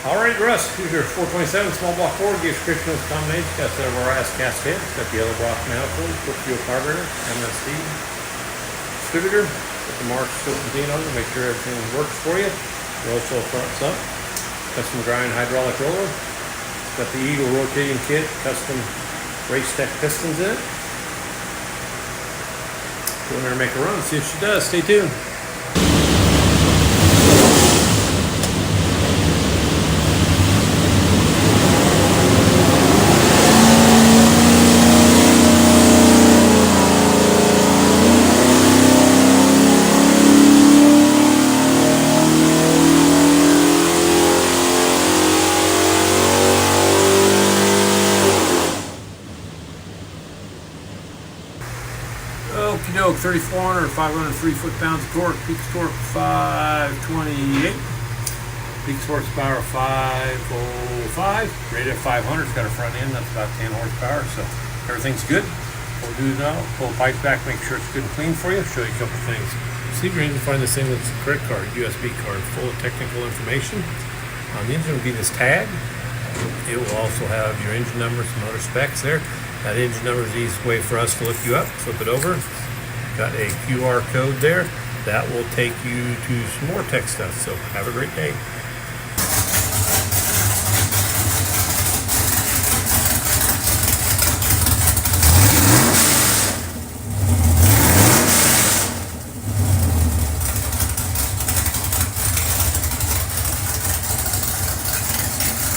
Alright, Russ, here's your 427 small block Ford. Gear description of the combination. Got the Motorsports As Cast head. Got the Edelbrock manifold, quick fuel carburetor, MSD distributor. Got the March Serpentine on to make sure everything works for you. Moroso front sump. Custom grind hydraulic roller. Got the Eagle rotating kit. Custom Racetec Pistons in it. Go in there and make a run. See if she does. Stay tuned. Okie doke, 3,400 or 503 foot-pounds of torque, peak torque 528, peak horsepower 505, rated at 500, it's got a front end, that's about 10 horsepower, so everything's good. We'll do now, pull the pipes back, make sure it's good and clean for you, show you a couple things. See if you're able to find this thing with a credit card, USB card, full of technical information. On the engine will be this tag. It will also have your engine number, some other specs there. That engine number is the easiest way for us to look you up. Flip it over. Got a QR code there. That will take you to some more tech stuff. So have a great day.